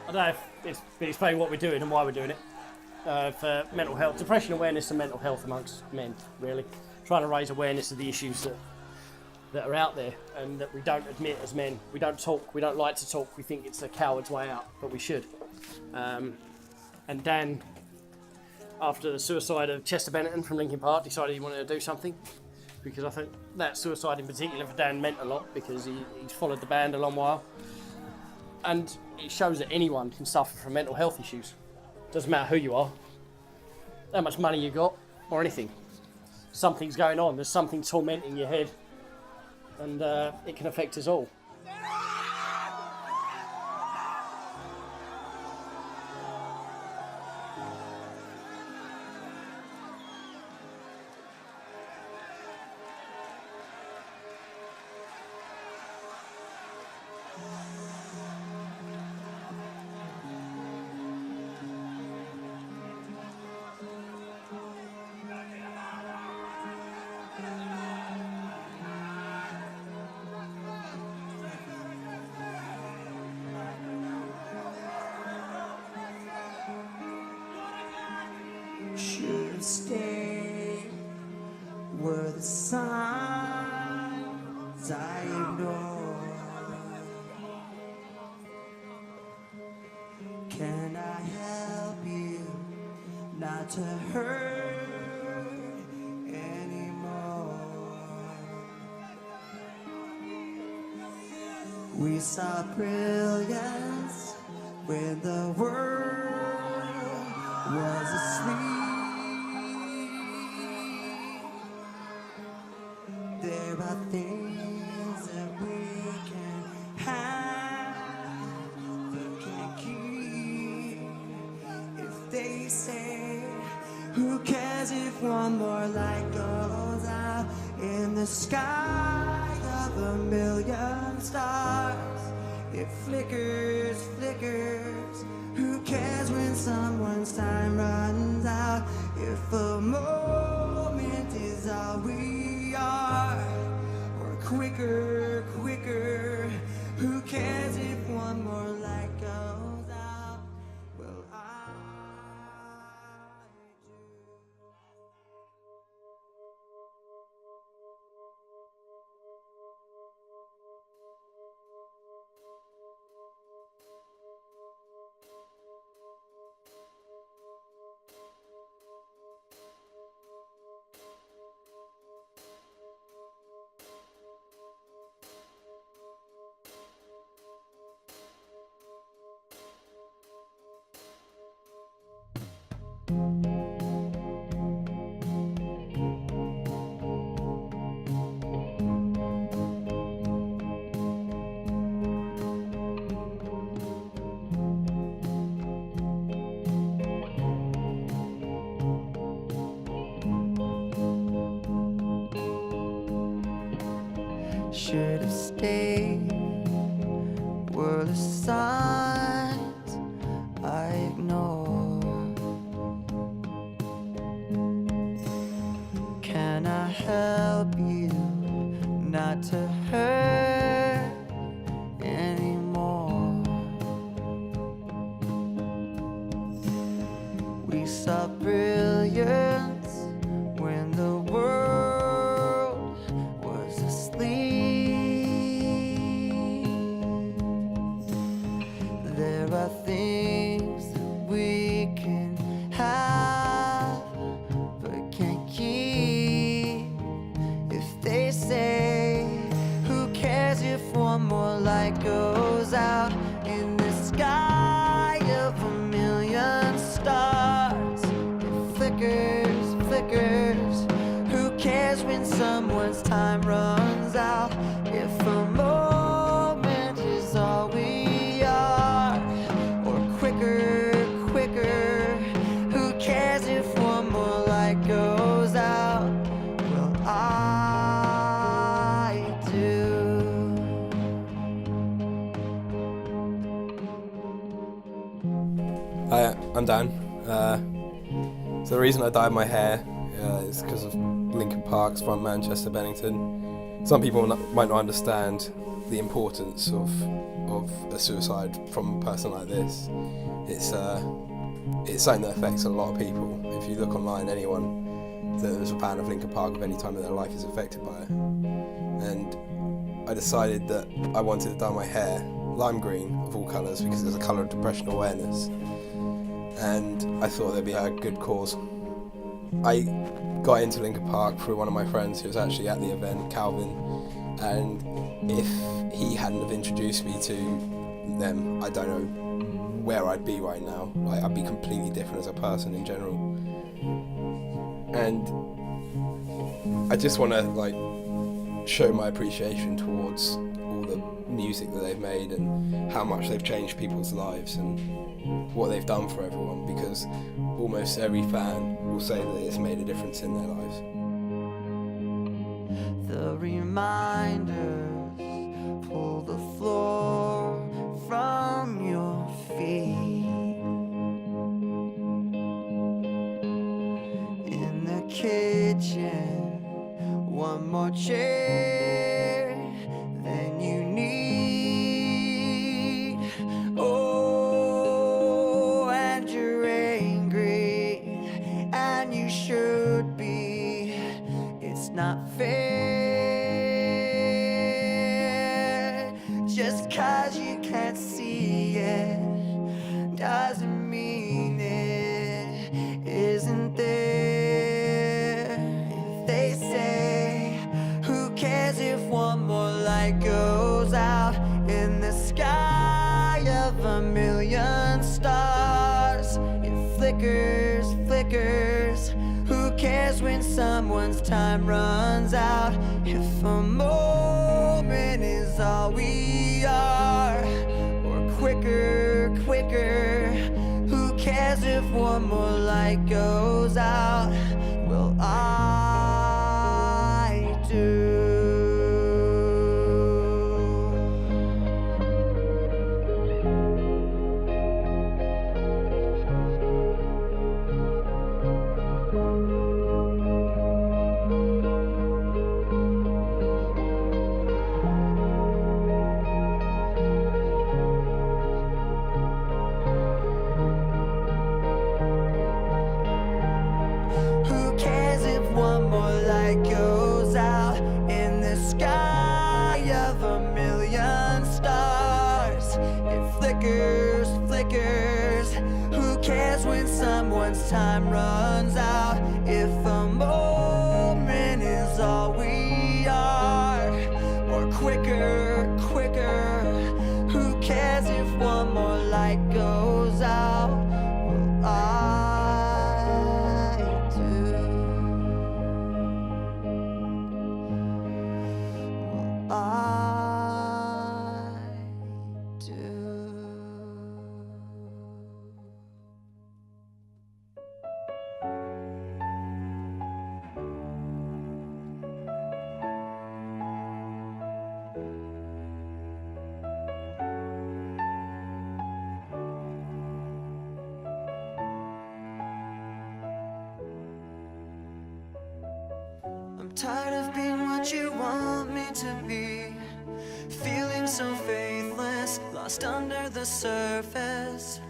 I don't know if it's been explained what we're doing and why we're doing it. For mental health, depression awareness and mental health amongst men, really. Trying to raise awareness of the issues that are out there and that we don't admit as men. We don't talk, we don't like to talk, we think it's a coward's way out, but we should. And Dan, after the suicide of Chester Bennington from Linkin Park, decided he wanted to do something, because I think that suicide in particular for Dan meant a lot, because he's followed the band a long while. And it shows that anyone can suffer from mental health issues. Doesn't matter who you are, how much money you got, or anything. Something's going on, there's something tormenting your head, and it can affect us all. Should stay were the signs I ignored. Can I help you not to hurt anymore? We saw brilliance when the world was asleep. There are things that we can have but can't keep. If they say, who cares if one more light goes out in the sky of a million stars? It flickers, flickers. Who cares when someone's time runs out? If a moment is all we are, or quicker, quicker. Who cares if one more light goes out? Well, I do. Should have stayed were the signs I ignored. Can I help you not to hurt anymore? We saw brilliance when the world was asleep. There are things that we can have but can't keep. If they say, who cares if one more light goes out in the sky of a million stars? It flickers, flickers. Who cares when someone's time runs out? If a moment is all we are, or quicker, quicker. Who cares if one more light goes out? Well, I do. Hi, I'm Dan. So the reason I dyed my hair is because of Linkin Park's frontman Chester Bennington. Some people might not understand the importance of a suicide from a person like this. It's something that affects a lot of people. If you look online, anyone that was a fan of Linkin Park of any time in their life is affected by it. And I decided that I wanted to dye my hair lime green of all colours because it's a colour of depression awareness, and I thought there'd be a good cause. I got into Linkin Park through one of my friends who was actually at the event, Calvin, and if he hadn't have introduced me to them, I don't know where I'd be right now. Like, I'd be completely different as a person in general. And I just want to show my appreciation towards all the music that they've made and how much they've changed people's lives and what they've done for everyone, because almost every fan will say that it's made a difference in their lives. The reminders pull the floor from your feet. In the kitchen, one more chair than you need. Oh, and you're angry, and you should be. It's not fair. Just 'cause you can't see it doesn't mean it isn't there. If they say, who cares if one more light goes out in the sky of a million stars? It flickers, flickers. Who cares when someone's time runs out? If a moment is all we are, or quicker, quicker. Who cares if one more light goes out? Well, I do. Who cares if one more light goes out in the sky of a million stars? It flickers, flickers. Who cares when someone's time runs out? If a moment is all we are, or quicker, quicker. Who cares if one more light goes out? Well, I do. Well, I do. I'm tired of being what you want me to be, feeling so faithless, lost under the surface.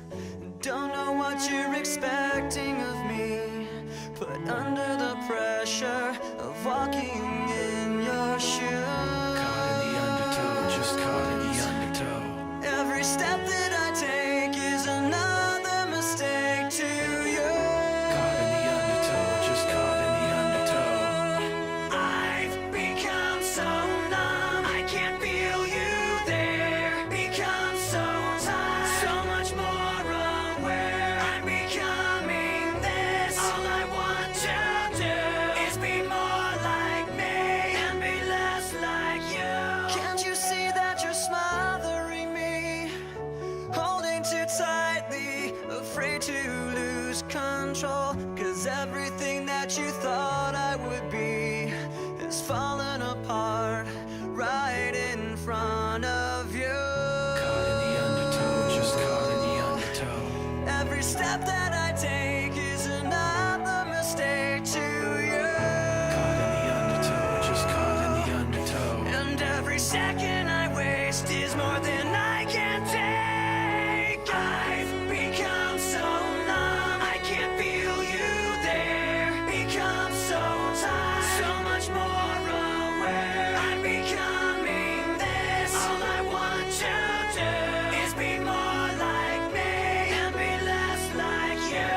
Don't know what you're expecting of me, put under the pressure of walking in your shoes. Caught in the undertow, just caught in the undertow. Every step that I take is another mistake to you. Caught in the undertow, just caught in the undertow. I've become so numb, I can't feel you there. Become so tired, so much more aware. I'm becoming this. All I want to do is be more like me and be less like you. Can't you see that you're smothering me, holding too tightly, afraid to lose control? 'Cause everything that you thought I would be has fallen apart right in front of you. Caught in the undertow, just caught in the undertow. Every step that I take is another mistake to you. Caught in the undertow, just caught in the undertow. And every second I wait Rest is more than I can take. I've become so numb, I can't feel you there. Become so tired, so much more aware. I'm becoming this. All I want to do is be more like me and be less like you.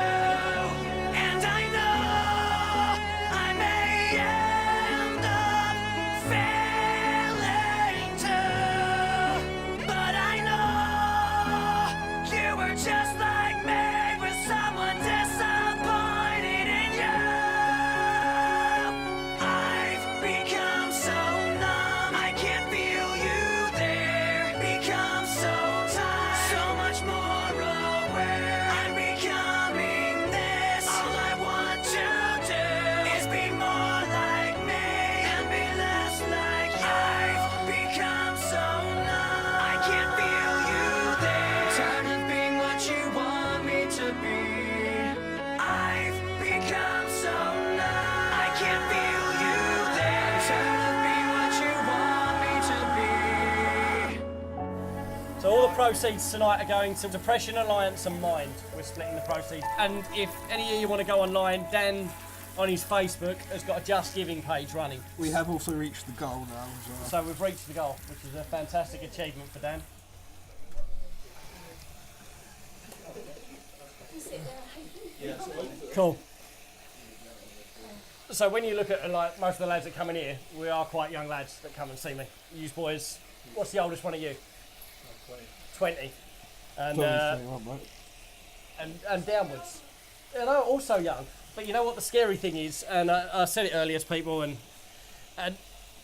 And I know I may end up failing too, but I know you were just like me, with someone disappointed in you. I've become so numb, I can't feel you there. Become so tired, so much more aware. I'm becoming this. All I want to do is be more like me and be less like you. I've become so numb, I can't feel you there. Tired of being what you want me to be. I've become so numb, I can't feel you there. Tired of being what you want me to be. So all the proceeds tonight are going to Depression Alliance and Mind. We're splitting the proceeds. And if any of you want to go online, Dan on his Facebook has got a Just Giving page running. We have also reached the goal now as well. So we've reached the goal, which is a fantastic achievement for Dan. Cool. So when you look at like most of the lads that come in here, we are quite young lads that come and see me. You boys, what's the oldest one of you? 20. And and downwards. And I'm also young. But you know what the scary thing is, and I said it earlier to people, and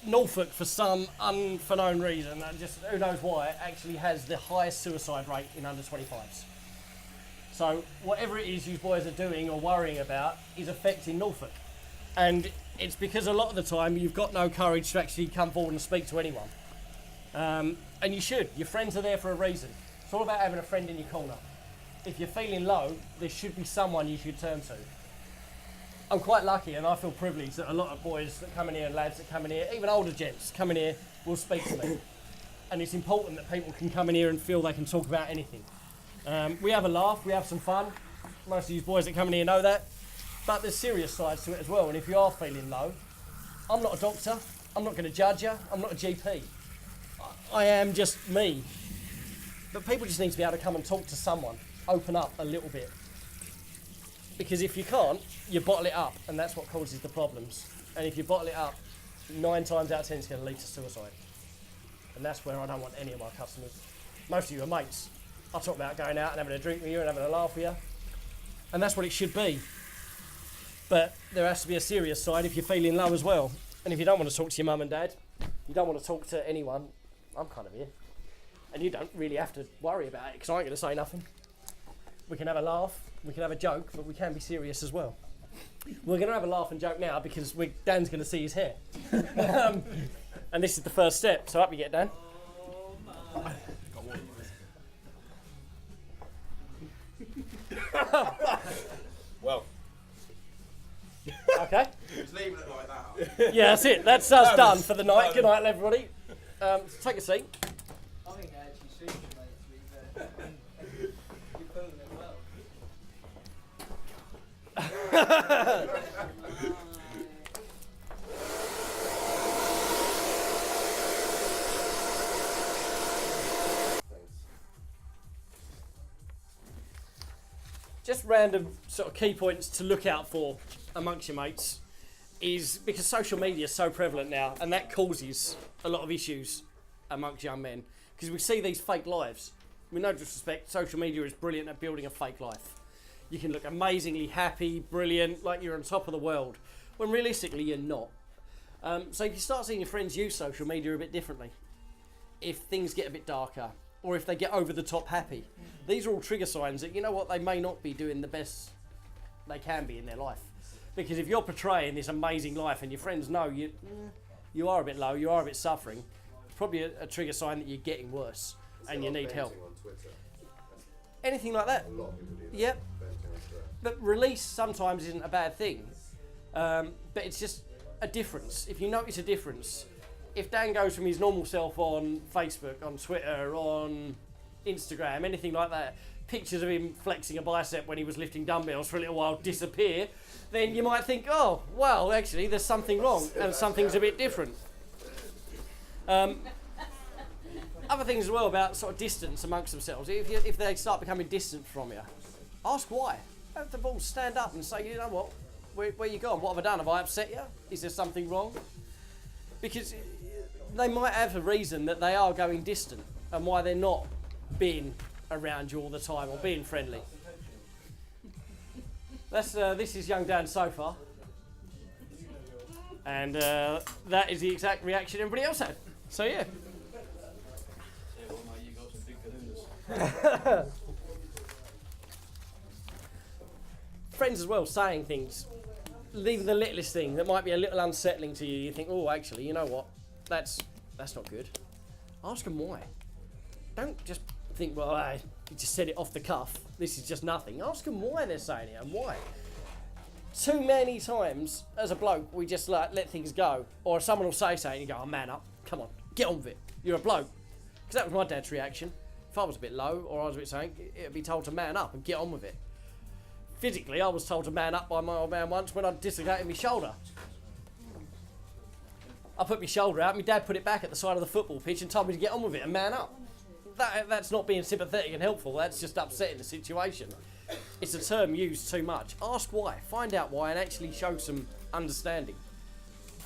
Norfolk, for some unbeknown reason, and just who knows why, actually has the highest suicide rate in under 25s. So whatever it is you boys are doing or worrying about is affecting Norfolk. And it's because a lot of the time you've got no courage to actually come forward and speak to anyone. And you should. Your friends are there for a reason. It's all about having a friend in your corner. If you're feeling low, there should be someone you should turn to. I'm quite lucky and I feel privileged that a lot of boys that come in here and lads that come in here, even older gents come in here, will speak to me. And it's important that people can come in here and feel they can talk about anything. We have a laugh, we have some fun. Most of you boys that come in here know that. But there's serious sides to it as well. And if you are feeling low, I'm not a doctor, I'm not going to judge you, I'm not a GP. I am just me. But people just need to be able to come and talk to someone, open up a little bit. Because if you can't, you bottle it up, and that's what causes the problems. And if you bottle it up, 9 times out of 10 it's going to lead to suicide. And that's where I don't want any of my customers. Most of you are mates. I talk about going out and having a drink with you and having a laugh with you. And that's what it should be. But there has to be a serious side if you're feeling low as well. And if you don't want to talk to your mum and dad, you don't want to talk to anyone, I'm kind of here. And you don't really have to worry about it, because I ain't going to say nothing. We can have a laugh, we can have a joke, but we can be serious as well. We're going to have a laugh and joke now because Dan's going to see his hair. And this is the first step, so up you get, Dan. Well, Okay. just leaving it like that. Yeah, that's it. That's us done for the night. Good night, everybody. Take a seat. I think I actually suits you, mate, to be fair. You're pulling it well. Just random sort of key points to look out for amongst your mates is because social media is so prevalent now, and that causes a lot of issues amongst young men because we see these fake lives. With no disrespect, social media is brilliant at building a fake life. You can look amazingly happy, brilliant, like you're on top of the world, when realistically you're not. So if you start seeing your friends use social media a bit differently, if things get a bit darker, or if they get over the top happy, these are all trigger signs that, you know what, they may not be doing the best they can be in their life. Because if you're portraying this amazing life and your friends know you are a bit low, you are a bit suffering, it's probably a trigger sign that you're getting worse and you need help. Anything like that. Yep. But release sometimes isn't a bad thing. But it's just a difference. If you notice a difference, if Dan goes from his normal self on Facebook, on Twitter, on Instagram, anything like that, pictures of him flexing a bicep when he was lifting dumbbells for a little while disappear, then you might think, oh, well, actually, there's something wrong and something's a bit different. Other things as well about sort of distance amongst themselves. If they start becoming distant from you, ask why. Have the balls stand up and say, you know what, where you gone? What have I done? Have I upset you? Is there something wrong? Because they might have a reason that they are going distant and why they're not being around you all the time or being friendly. This is young Dan's sofa, and that is the exact reaction everybody else had. So yeah. Friends as well, saying things, leaving the littlest thing that might be a little unsettling to you. You think, oh, actually, you know what? That's not good. Ask them why. Don't just think, well, you just said it off the cuff. This is just nothing. Ask them why they're saying it and why. Too many times, as a bloke, we just let things go. Or someone will say something and you go, oh, man up. Come on, get on with it. You're a bloke. Because that was my dad's reaction. If I was a bit low or I was a bit saying, it'd be told to man up and get on with it. Physically, I was told to man up by my old man once when I dislocated my shoulder. I put my shoulder out, my dad put it back at the side of the football pitch and told me to get on with it and man up. That's not being sympathetic and helpful, that's just upsetting the situation. It's a term used too much. Ask why, find out why, and actually show some understanding.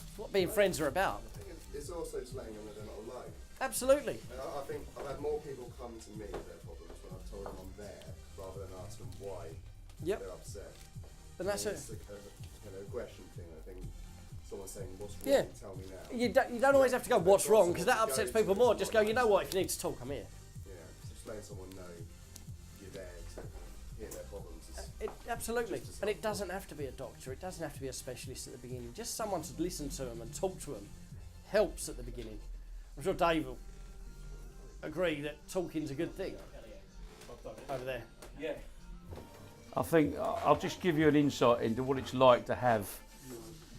It's what being friends are about. I think it's also just letting them know they're not alone. Absolutely. And I think I've had more people come to me with their problems when I've told them I'm there, rather than ask them why they're upset. And that's it. It's an aggression thing. I think someone saying, what's wrong, Yeah. tell me now. You don't always have to go, what's wrong, because that upsets people more. Just go, you know what, if you need to talk, I'm here. Yeah, just letting someone know you're there to hear their problems. Absolutely. And it doesn't have to be a doctor, it doesn't have to be a specialist at the beginning. Just someone to listen to them and talk to them helps at the beginning. I'm sure Dave will agree that talking's a good thing. Over there. Yeah. I think I'll just give you an insight into what it's like to have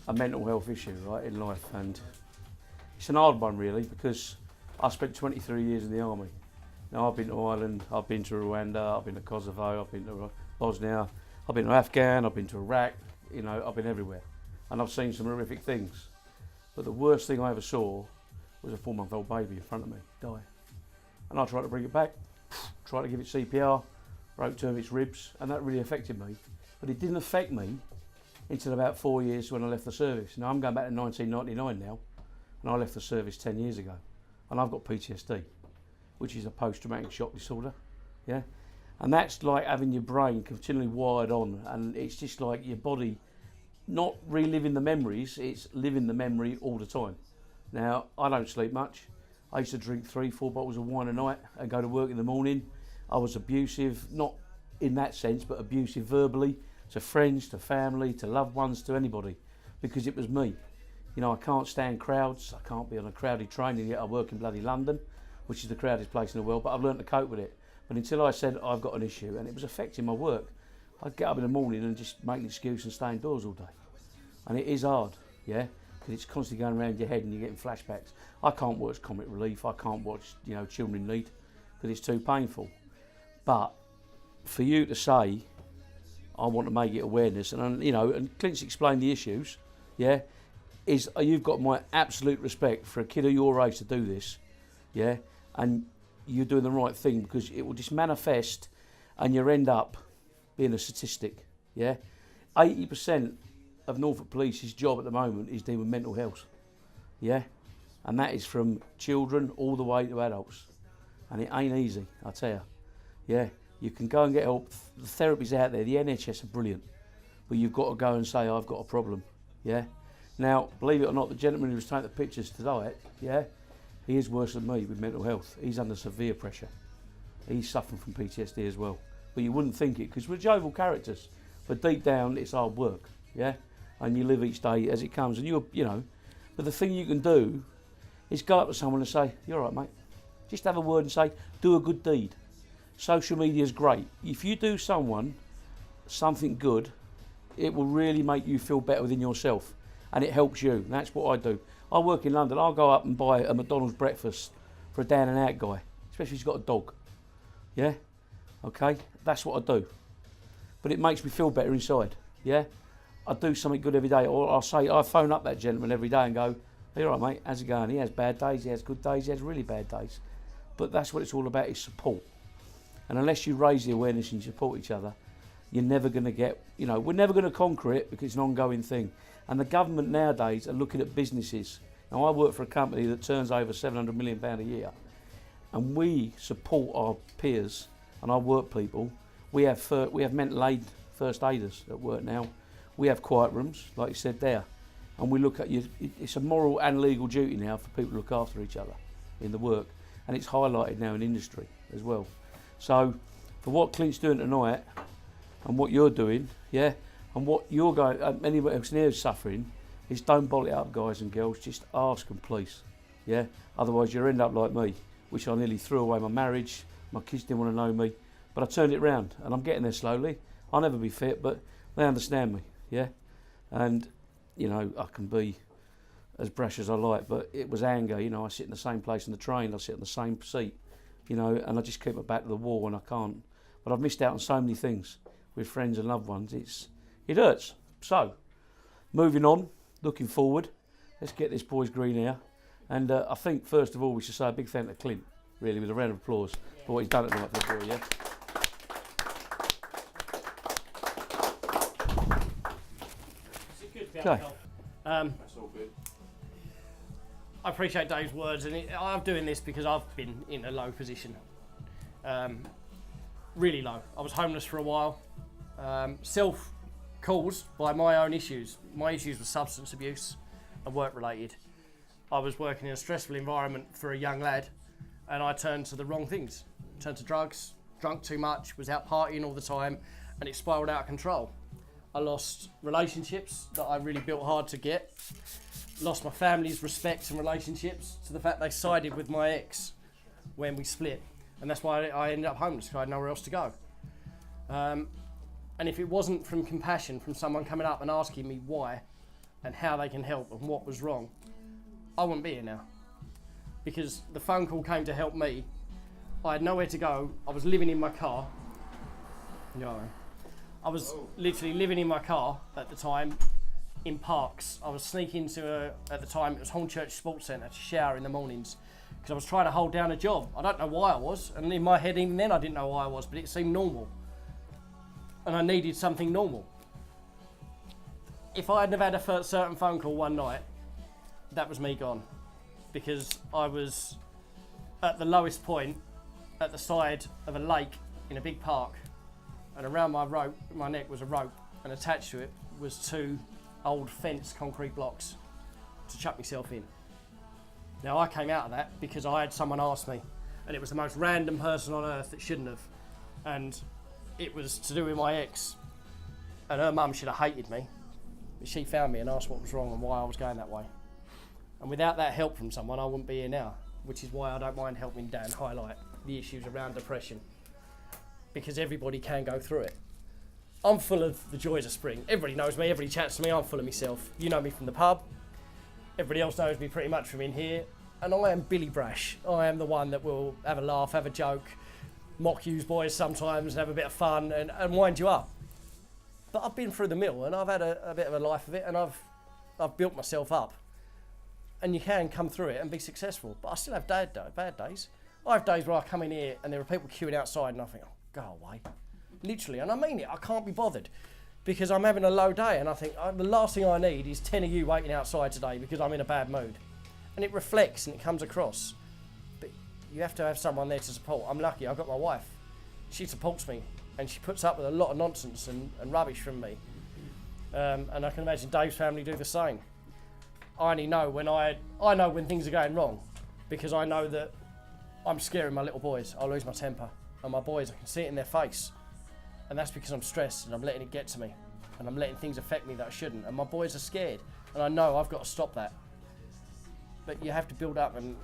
a mental health issue, right, in life. And it's an hard one, really, because I spent 23 years in the army. Now, I've been to Ireland, I've been to Rwanda, I've been to Kosovo, I've been to Bosnia, I've been to Afghan, I've been to Iraq, you know, I've been everywhere. And I've seen some horrific things. But the worst thing I ever saw was a 4-month-old baby in front of me die. And I tried to bring it back, tried to give it CPR, broke 2 of its ribs, and that really affected me. But it didn't affect me until about 4 years when I left the service. Now, I'm going back to 1999 now, and I left the service 10 years ago. And I've got PTSD, which is a post-traumatic shock disorder, yeah? And that's like having your brain continually wired on, and it's just like your body not reliving the memories, it's living the memory all the time. Now, I don't sleep much. I used to drink 3-4 bottles of wine a night and go to work in the morning. I was abusive, not in that sense, but abusive verbally, to friends, to family, to loved ones, to anybody, because it was me. You know, I can't stand crowds, I can't be on a crowded train, and yet I work in bloody London, which is the crowdest place in the world, but I've learned to cope with it. But until I said I've got an issue, and it was affecting my work, I'd get up in the morning and just make an excuse and stay indoors all day. And it is hard, yeah, because it's constantly going around your head and you're getting flashbacks. I can't watch comic relief, I can't watch, you know, Children in Need, because it's too painful. But for you to say, I want to make it awareness, and you know, and Clint's explained the issues, yeah, is you've got my absolute respect for a kid of your age to do this, yeah, and you're doing the right thing, because it will just manifest and you end up being a statistic, yeah. 80% of Norfolk Police's job at the moment is dealing with mental health, yeah, and that is from children all the way to adults, and it ain't easy, I tell you, yeah. You can go and get help, the therapies out there, the NHS are brilliant, but you've got to go and say, I've got a problem, yeah. Now, believe it or not, the gentleman who was taking the pictures tonight, yeah, he is worse than me with mental health. He's under severe pressure. He's suffering from PTSD as well. But you wouldn't think it, because we're jovial characters. But deep down, it's hard work, yeah? And you live each day as it comes. And you know, but the thing you can do is go up to someone and say, you're all right, mate. Just have a word and say, do a good deed. Social media is great. If you do someone something good, it will really make you feel better within yourself. And it helps you. And that's what I do. I work in London, I'll go up and buy a McDonald's breakfast for a down and out guy, especially if he's got a dog. Yeah? Okay? That's what I do. But it makes me feel better inside. Yeah? I do something good every day. Or I phone up that gentleman every day and go, "Hey, all right, mate, how's it going?" He has bad days, he has good days, he has really bad days. But that's what it's all about, is support. And unless you raise the awareness and you support each other, you're never going to get, we're never going to conquer it, because it's an ongoing thing. And the government nowadays are looking at businesses. Now, I work for a company that turns over £700 million a year, and we support our peers and our work people. We have mental aid first aiders at work now. We have quiet rooms, like you said there, and we look at you. It's a moral and legal duty now for people to look after each other in the work, and it's highlighted now in industry as well. So, for what Clint's doing tonight, and what you're doing, yeah, and what you're going, anyone else near is suffering, is don't bottle it up, guys and girls. Just ask them, please, yeah. Otherwise, you'll end up like me, which I nearly threw away my marriage. My kids didn't want to know me, but I turned it round, and I'm getting there slowly. I'll never be fit, but they understand me. Yeah, and I can be as brash as I like, but it was anger. I sit in the same place in the train, I sit in the same seat, and I just keep my back to the wall, and I can't. But I've missed out on so many things with friends and loved ones. It hurts. So, moving on, looking forward. Let's get this boy's green here, and I think first of all we should say a big thank you to Clint, really, with a round of applause for what he's done tonight for the boy. Yeah. Okay. That's all good. I appreciate Dave's words, and I'm doing this because I've been in a low position, really low. I was homeless for a while, self-caused by my own issues. My issues were substance abuse and work-related. I was working in a stressful environment for a young lad, and I turned to the wrong things. Turned to drugs, drunk too much, was out partying all the time, and it spiralled out of control. I lost relationships that I really built hard to get. Lost my family's respect and relationships to the fact they sided with my ex when we split. And that's why I ended up homeless, because I had nowhere else to go. And if it wasn't from compassion, from someone coming up and asking me why and how they can help and what was wrong, I wouldn't be here now. Because the phone call came to help me. I had nowhere to go. I was living in my car. I was literally living in my car at the time, in parks. I was sneaking to, at the time, it was Hornchurch Sports Centre, to shower in the mornings, because I was trying to hold down a job. I don't know why I was, and in my head even then I didn't know why I was, but it seemed normal. And I needed something normal. If I hadn't have had a certain phone call one night, that was me gone. Because I was at the lowest point, at the side of a lake in a big park, and around my neck was a rope, and attached to it was 2 old fenced concrete blocks to chuck myself in. Now, I came out of that because I had someone ask me, and it was the most random person on earth that shouldn't have, and it was to do with my ex, and her mum should have hated me, but she found me and asked what was wrong and why I was going that way. And without that help from someone, I wouldn't be here now, which is why I don't mind helping Dan highlight the issues around depression, because everybody can go through it. I'm full of the joys of spring. Everybody knows me, everybody chats to me, I'm full of myself. You know me from the pub. Everybody else knows me pretty much from in here. And I am Billy Brash. I am the one that will have a laugh, have a joke, mock you boys sometimes, and have a bit of fun and wind you up. But I've been through the mill, and I've had a bit of a life of it, and I've built myself up. And you can come through it and be successful. But I still have bad days. I have days where I come in here and there are people queuing outside and I think, oh, go away. Literally, and I mean it, I can't be bothered. Because I'm having a low day and I think, the last thing I need is 10 of you waiting outside today because I'm in a bad mood. And it reflects and it comes across. But you have to have someone there to support. I'm lucky, I've got my wife. She supports me and she puts up with a lot of nonsense and rubbish from me. And I can imagine Dave's family do the same. I only know when I know when things are going wrong, because I know that I'm scaring my little boys. I'll lose my temper. And my boys, I can see it in their face. And that's because I'm stressed and I'm letting it get to me. And I'm letting things affect me that I shouldn't. And my boys are scared. And I know I've got to stop that. But you have to build up and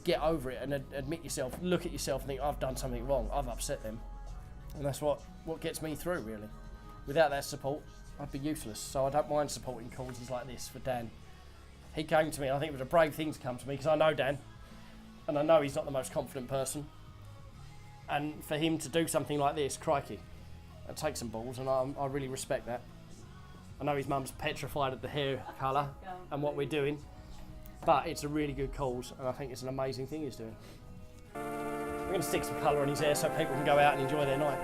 get over it and admit yourself, look at yourself and think, I've done something wrong. I've upset them. And that's what gets me through, really. Without that support, I'd be useless. So I don't mind supporting causes like this for Dan. he came to me. I think it was a brave thing to come to me because I know Dan, and I know he's not the most confident person. And for him to do something like this, crikey, it takes some balls, and I really respect that. I know his mum's petrified at the hair colour and what we're doing, but it's a really good cause, and I think it's an amazing thing he's doing. We're going to stick some colour on his hair so people can go out and enjoy their night.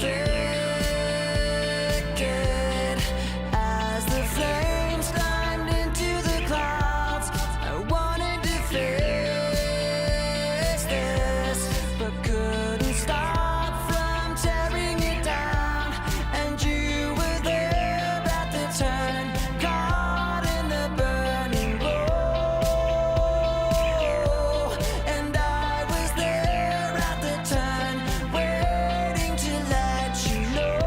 flickered as the flames climbed into the clouds. I wanted to face this, but couldn't stop from tearing it down. And you were there at the turn, caught in the burning glow. And I was there at the turn, waiting to let you know.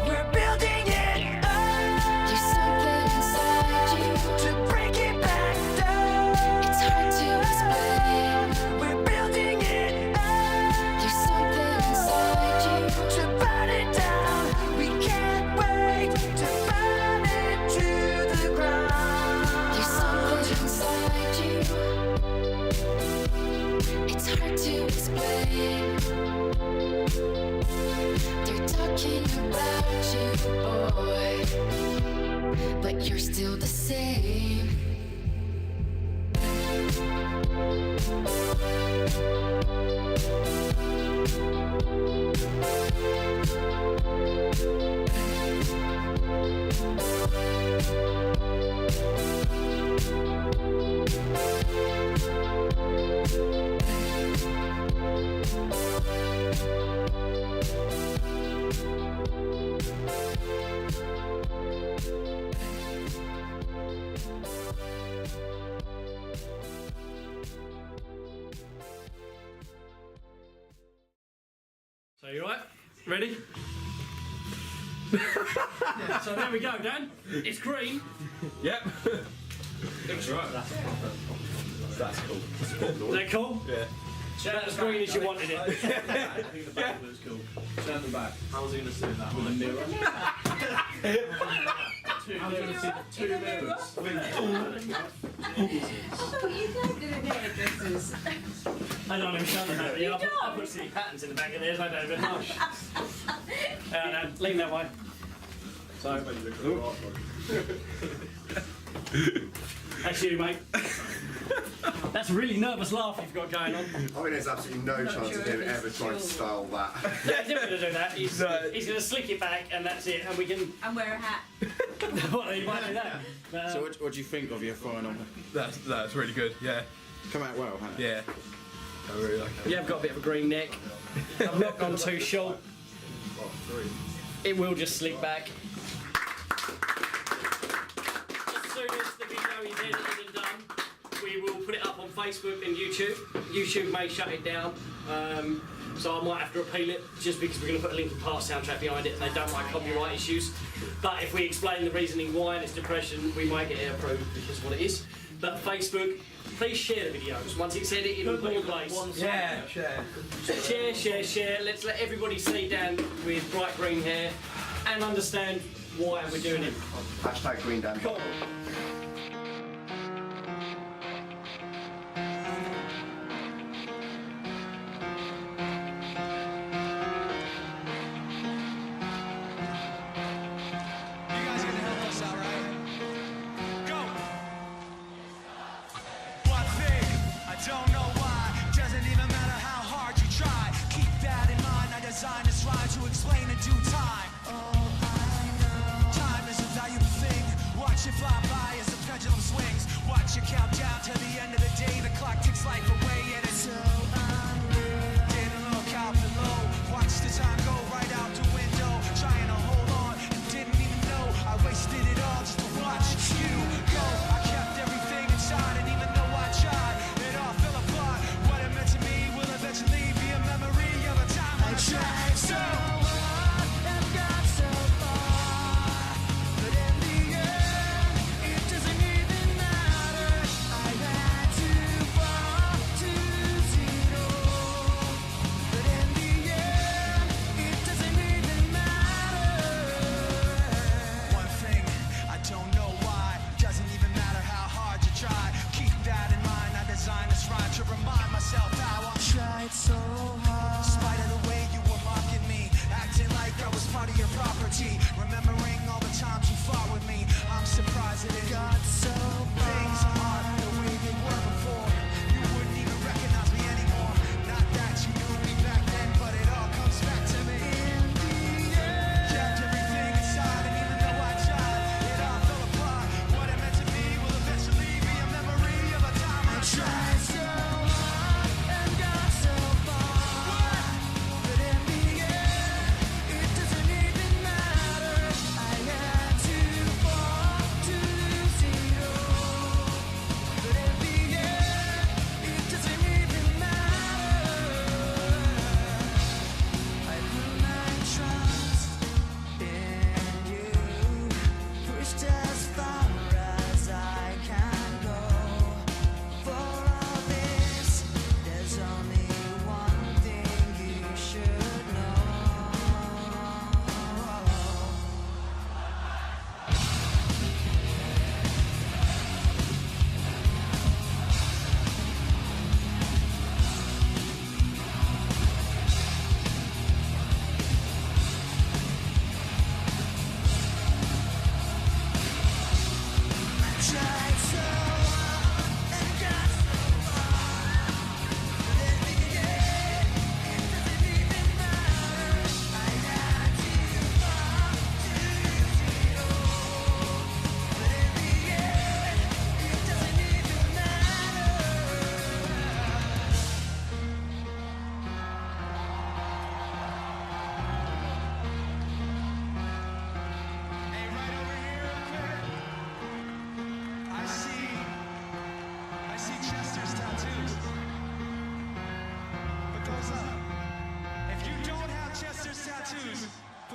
We're building it up. There's something inside you to break it back down. It's hard to explain. We're building it up. There's something inside you to burn it down. We can't wait to burn it to the ground. There's something inside you. It's hard to explain. They're talking about you, boy, but you're still the same. So you right? Ready? So there we go, Dan. It's green. Yep. Looks right. That's cool. Is that cool? Yeah. That's as green as you wanted it. I think the back looks cool. Turn the back. How was he going to see that? With a mirror? How was he going to see the two mirrors? I don't even show them that. Yeah, I put silly patterns in the back of theirs. I don't even know. No, lean that way. So. That's you, mate. That's a really nervous laugh you've got going on. I mean, there's absolutely no chance of him ever trying to style that. Yeah, he's never going to do that. He's going to slick it back and that's it. And we can. And wear a hat. Well, he might do that. So what do you think of your throwing on? That's really good. Yeah. Come out well, hasn't it? Yeah. I really like it. You have got a bit of a green neck. I've not gone too short. It will just slick back. As soon as the video is edited and done, we will put it up on Facebook and YouTube. YouTube may shut it down, so I might have to repeal it just because we're going to put a Linkin Park soundtrack behind it and they don't like copyright issues. But if we explain the reasoning why it's depression, we might get it approved, which is what it is. But Facebook, please share the videos once it's edited and put in place. Yeah, share. Share. Let's let everybody see Dan with bright green hair and understand why we're doing it. Hashtag Green Dan. Cool.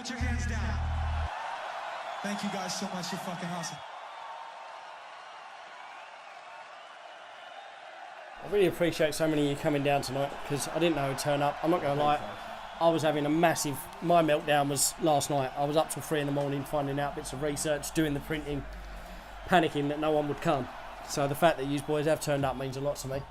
Put your hands down. Thank you guys so much. You're fucking awesome. I really appreciate so many of you coming down tonight because I didn't know who'd turn up. I'm not going to lie, I was having a massive... My meltdown was last night. I was up till 3 in the morning finding out bits of research, doing the printing, panicking that no one would come. So the fact that you boys have turned up means a lot to me.